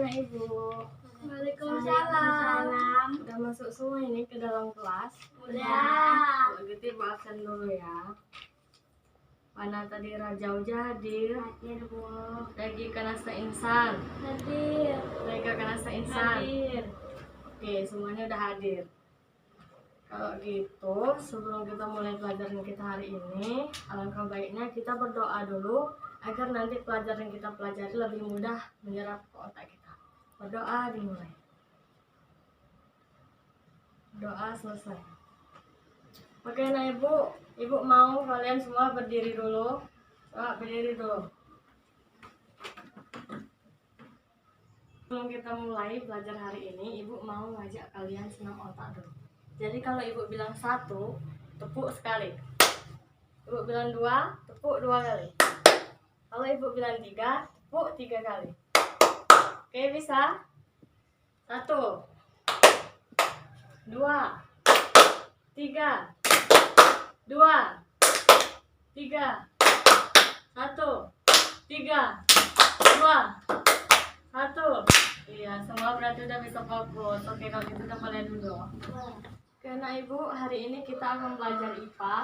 anak ibu. Waalaikumsalam. Udah masuk semua ini ke dalam kelas? Udah. Kalau gitu ibu absen dulu ya. Mana tadi Rajauja hadir? Hadir, Bu. Lagi Kanasta Insan. Hadir. Lagi Kanasta Insan. Hadir. Oke, semuanya udah hadir. Kalau gitu, sebelum kita mulai pelajaran kita hari ini, alangkah baiknya kita berdoa dulu agar nanti pelajaran kita pelajari lebih mudah menyerap ke otak kita. Berdoa dimulai. Doa selesai. Oke, nah ibu mau kalian semua berdiri dulu. Coba berdiri dulu. Sebelum kita mulai belajar hari ini, ibu mau ngajak kalian senam otak dulu. Jadi kalau ibu bilang 1, tepuk sekali. Ibu bilang 2, tepuk 2 kali. Kalau ibu bilang 3, tepuk 3 kali. Oke, bisa? 1, 2, 3, 2, 3, 1, 3, 2, 1. Iya, semua berarti udah bisa fokus. Oke, kalau gitu kita mulai dulu. Karena ibu, hari ini kita akan belajar IPA.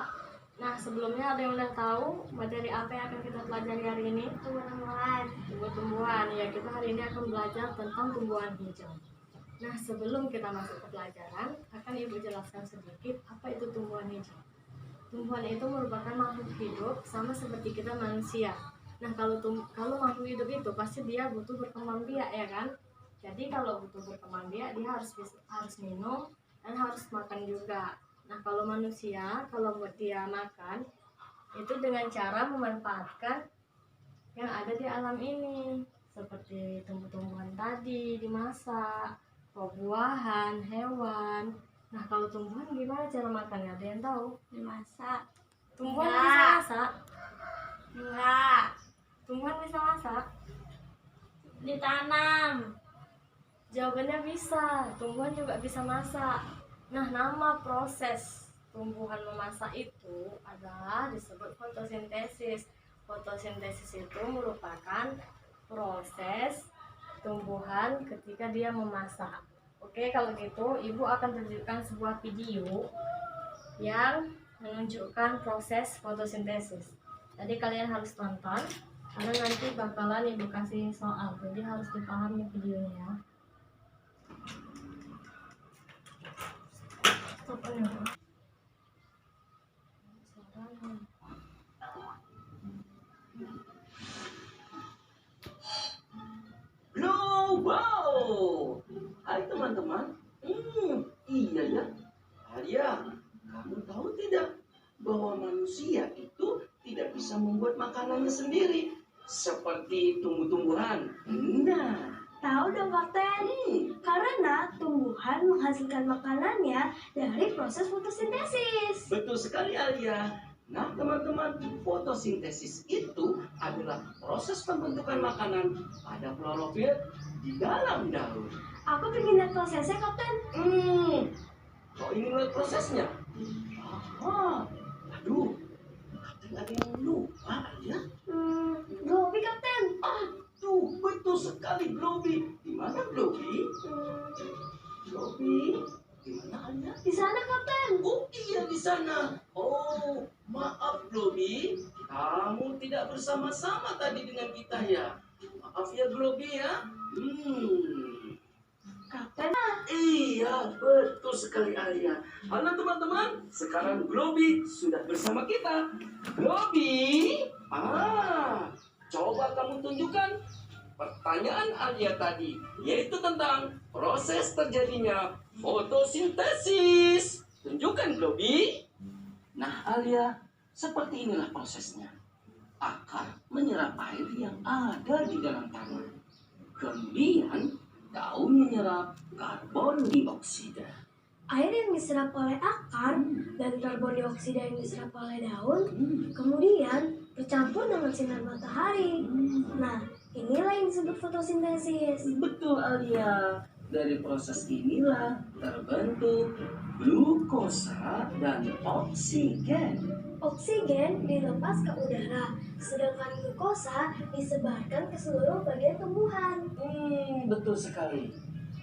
Nah, sebelumnya ada yang udah tahu materi apa yang akan kita pelajari hari ini? Tumbuh-tumbuhan. Ya, kita hari ini akan belajar tentang tumbuhan hijau. Nah, sebelum kita masuk ke pelajaran, akan ibu jelaskan sedikit apa itu tumbuhan hijau. Tumbuhan itu merupakan makhluk hidup sama seperti kita manusia. Nah, kalau makhluk hidup itu pasti dia butuh berkembang biak, ya kan? Jadi kalau butuh berkembang biak, dia harus minum dan harus makan juga. Nah, kalau manusia, kalau buat dia makan, itu dengan cara memanfaatkan yang ada di alam ini, seperti tumbuh-tumbuhan tadi dimasak, buah-buahan, hewan. Nah, kalau tumbuhan gimana cara makannya? Ada yang tahu? Dimasak. Tumbuhan Enggak. bisa masak? Enggak. Tumbuhan bisa masak? Ditanam. Jawabannya bisa, tumbuhan juga bisa masak. Nah, nama proses tumbuhan memasak itu adalah disebut fotosintesis. Fotosintesis itu merupakan proses tumbuhan ketika dia memasak. Oke, kalau gitu ibu akan tunjukkan sebuah video yang menunjukkan proses fotosintesis. Jadi kalian harus tonton karena nanti bakalan ibu kasih soal, jadi harus dipahami videonya ya. Wow, hai teman-teman. Iya ya, Arya, kamu tahu tidak bahwa manusia itu tidak bisa membuat makanannya sendiri seperti tumbuh-tumbuhan? Nah, Tahu dong, Kapten. Karena tumbuhan menghasilkan makanannya dari proses fotosintesis. betul sekali Arya. Nah, teman-teman, fotosintesis itu adalah proses pembentukan makanan pada klorofil di dalam daun. Aku pengen lihat prosesnya, Kapten. Kau ingin lihat prosesnya? Aha, aduh, Kapten ada yang lupa ya? Gobi, Kapten. Aduh, betul sekali Globi. Di mana Globi? Globi, di mana Anda? Di sana, Kapten. Oh iya di sana. Oh, maaf Globi, kamu tidak bersama-sama tadi dengan kita ya. Maaf ya Globi ya. Kapten. Iya, betul sekali Arya. Halo teman-teman, sekarang Globi sudah bersama kita. Globi, coba kamu tunjukkan pertanyaan Arya tadi, yaitu tentang proses terjadinya fotosintesis. Tunjukkan Globi. Nah Arya, seperti inilah prosesnya. Akar menyerap air yang ada di dalam tanah. Kemudian daun menyerap karbon dioksida. Air yang diserap oleh akar dan karbon dioksida yang diserap oleh daun kemudian bercampur dengan sinar matahari. Nah, inilah yang disebut fotosintesis. Betul Alia. Dari proses inilah terbentuk glukosa dan oksigen. Oksigen dilepas ke udara, sedangkan glukosa disebarkan ke seluruh bagian tumbuhan. betul sekali.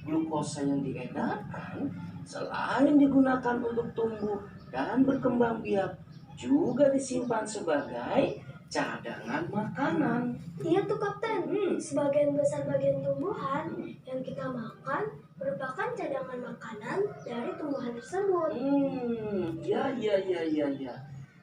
Glukosa yang diedarkan selain digunakan untuk tumbuh dan berkembang biak, juga disimpan sebagai cadangan makanan. Iya tuh Kapten, sebagian besar bagian tumbuhan yang kita makan merupakan cadangan makanan dari tumbuhan tersebut. Ya, ya, ya, ya, ya.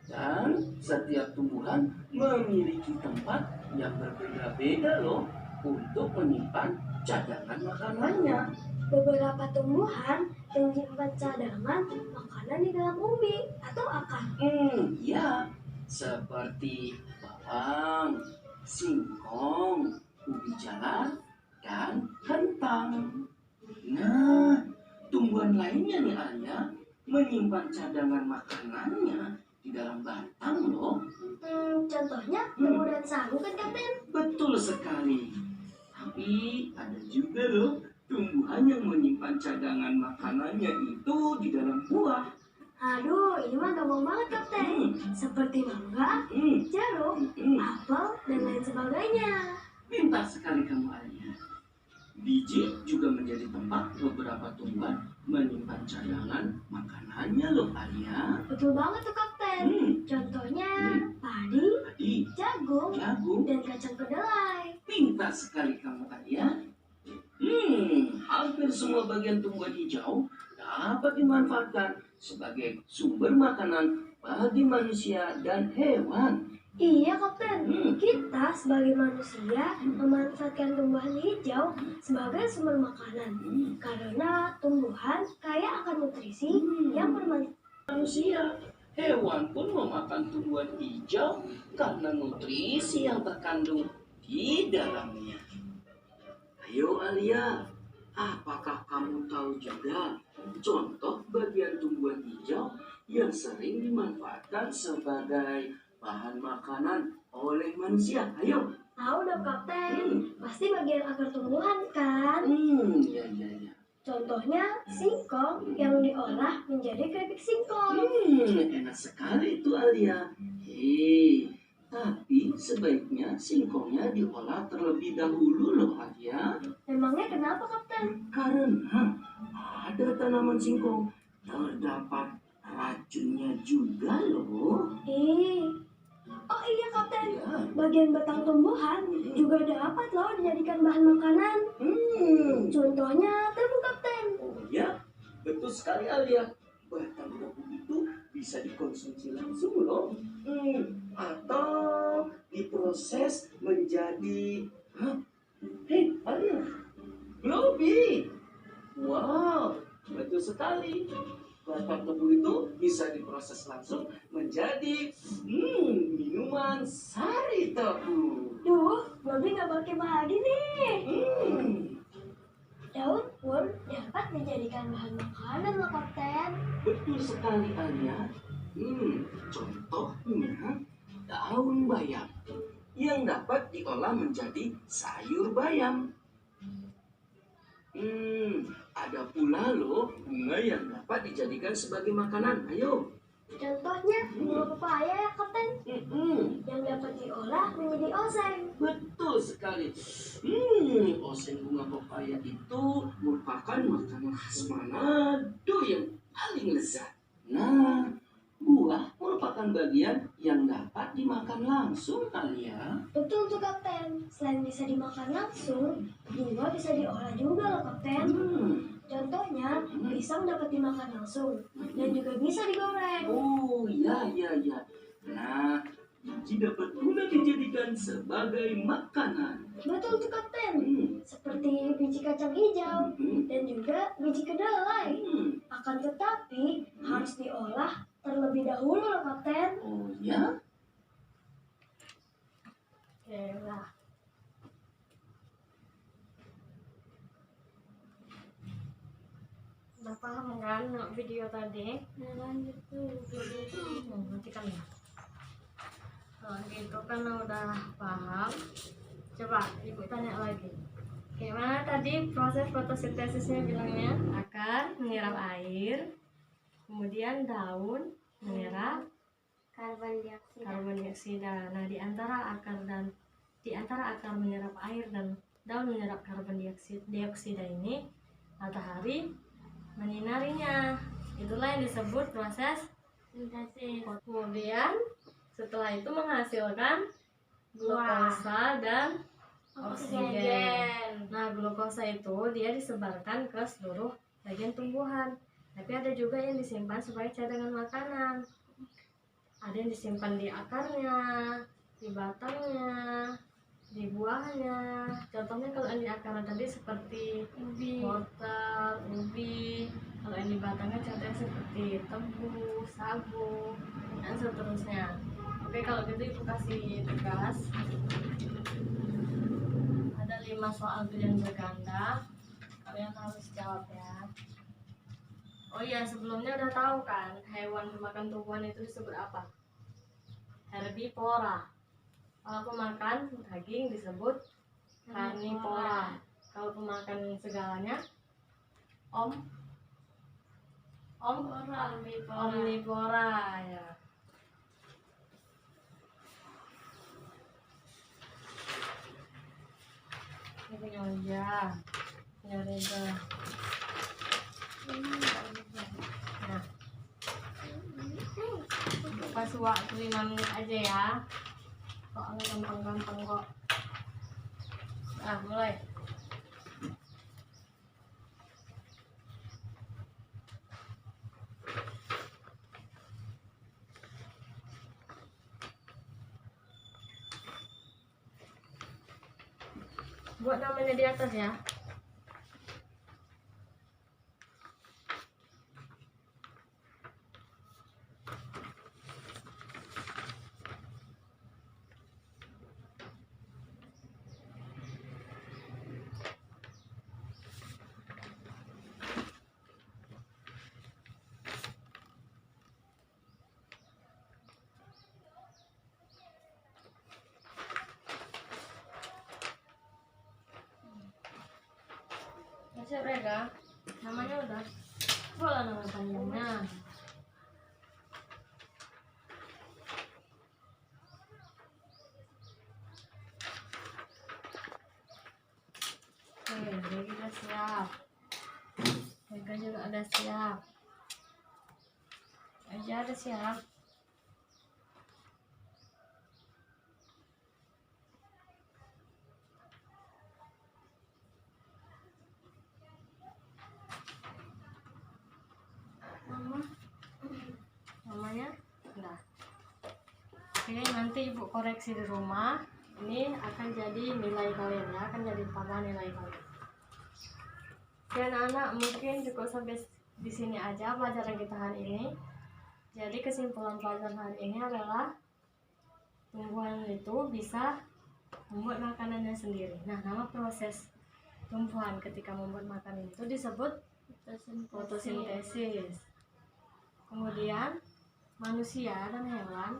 Dan setiap tumbuhan memiliki tempat yang berbeda-beda loh untuk menyimpan cadangan makanannya. Beberapa tumbuhan menyimpan cadangan makanan di dalam umbi atau akar. Ya, seperti bawang, singkong, ubi jalar, dan kentang. Nah, tumbuhan lainnya nih Arya menyimpan cadangan makanannya di dalam batang loh. Contohnya lembu dan sagu kan Kapten? Betul sekali. Tapi ada juga loh tumbuhan yang menyimpan cadangan makanannya itu di dalam buah. Aduh, ini mah gampang banget Kapten. Seperti mangga, jeruk, apel, dan lain sebagainya. Pintar sekali kamu Arya. Biji juga menjadi tempat beberapa tumbuhan menyimpan cadangan makanannya loh Arya. Betul banget tuh Kapten. Contohnya padi, Tadi jagung, jagung. dan kacang kedelai. Pintar sekali kamu Arya. Hampir semua bagian tumbuhan hijau dapat dimanfaatkan sebagai sumber makanan bagi manusia dan hewan. Iya Kapten, kita sebagai manusia memanfaatkan tumbuhan hijau sebagai sumber makanan karena tumbuhan kaya akan nutrisi yang bermanfaat. Manusia, hewan pun memakan tumbuhan hijau karena nutrisi yang terkandung di dalamnya. Ayo Alia, apakah kamu tahu juga contoh bagian tumbuhan hijau yang sering dimanfaatkan sebagai bahan makanan oleh manusia? Ayo. Tahu dong Kapten, pasti bagian akar tumbuhan kan? Ya, ya, ya. Contohnya singkong yang diolah menjadi keripik singkong. Enak sekali itu Alia. Tapi sebaiknya singkongnya diolah terlebih dahulu loh Alia. Memangnya kenapa Kapten? Karena ada tanaman singkong terdapat racunnya juga loh. Oh iya Kapten, Ya. bagian batang tumbuhan juga dapat loh dijadikan bahan makanan. Contohnya tebu Kapten. Oh ya, betul sekali Alia. Batang tebu itu bisa dikonsumsi langsung loh. Atau diproses menjadi Alia, Globi. Wow, betul sekali. Batang tebu itu bisa diproses langsung menjadi minuman sari tebu. Duh, Bobby nggak pakai padi nih. Daun pun dapat dijadikan bahan makanan loh Kapten. Betul sekali Alia. Contohnya daun bayam yang dapat diolah menjadi sayur bayam. Ada pula loh bunga yang dapat dijadikan sebagai makanan. Ayo. Contohnya bunga pepaya ya Kapten, yang dapat diolah menjadi oseng. Betul sekali. Oseng bunga pepaya itu merupakan makanan khas Manado yang paling lezat. Nah, buah merupakan bagian yang dapat dimakan langsung Alia. Betul tuh Kapten, selain bisa dimakan langsung, buah bisa diolah juga loh Kapten. Contohnya, pisang dapat dimakan langsung dan juga bisa digoreng. Oh ya, ya, ya. Nah, biji dapat pula dijadikan sebagai makanan. Betul tuh Kapten, seperti biji kacang hijau dan juga biji kedelai. Akan tetapi harus diolah terlebih dahulu loh Kapten. Oh ya? Oke lah. Udah paham kan video tadi? Nah lanjut tuh video itu. Nanti kan ya. Kalau gitu kan udah paham. Coba ibu tanya lagi. Gimana tadi proses fotosintesisnya bilangnya? Akar menyerap air, kemudian daun menyerap Karbon dioksida. karbon dioksida. Nah, di antara akar menyerap air dan dan menyerap karbon dioksida ini, matahari menyinarinya. Itulah yang disebut proses Sintesis. kemudian setelah itu menghasilkan glukosa dan oksigen. Nah, glukosa itu dia disebarkan ke seluruh bagian tumbuhan. Tapi ada juga yang disimpan sebagai cadangan makanan. Ada yang disimpan di akarnya, di batangnya, di buahnya. Contohnya kalau yang di akarnya tadi seperti wortel, ubi. Kalau yang di batangnya contohnya seperti tebu, sagu, dan seterusnya. Oke, kalau gitu ibu kasih tugas. Ada 5 soal pilihan berganda. Kalian harus jawab ya. Oh iya, sebelumnya udah tahu kan hewan pemakan tumbuhan itu disebut apa? Herbivora. Kalau pemakan daging disebut karnivora. Kalau pemakan segalanya omnivora ya. Ini punya Oja, punya Reza. Nah, pas waktu 5 menit aja ya. Soalnya gampang-gampang kok. Nah, mulai. Buat namanya di atas ya. Masih Rega, namanya udah. Boleh nama panjangnya. Oke, Rega udah siap. Rega juga udah siap. Aja udah siap. Namanya udah. Oke, nanti ibu koreksi di rumah. Ini akan jadi nilai kalian ya, akan jadi tambah nilai kalian. Oke anak-anak, mungkin cukup sampai di sini aja pelajaran kita hari ini. Jadi kesimpulan pelajaran hari ini adalah tumbuhan itu bisa membuat makanannya sendiri. Nah, nama proses tumbuhan ketika membuat makanan itu disebut fotosintesis. Kemudian manusia dan hewan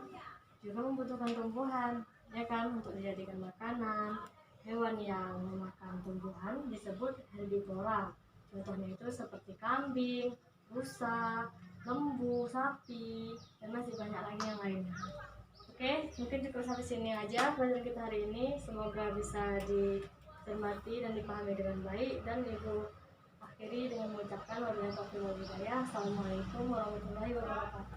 juga membutuhkan tumbuhan, ya kan, untuk dijadikan makanan. Hewan yang memakan tumbuhan disebut herbivora. Contohnya itu seperti kambing, rusa, lembu, sapi, dan masih banyak lagi yang lainnya. Oke, mungkin cukup sampai sini aja pelajaran kita hari ini. Semoga bisa dicermati dan dipahami dengan baik. Dan ibu akhiri dengan mengucapkan wabillahi taufiq wal hidayah. Assalamualaikum warahmatullahi wabarakatuh.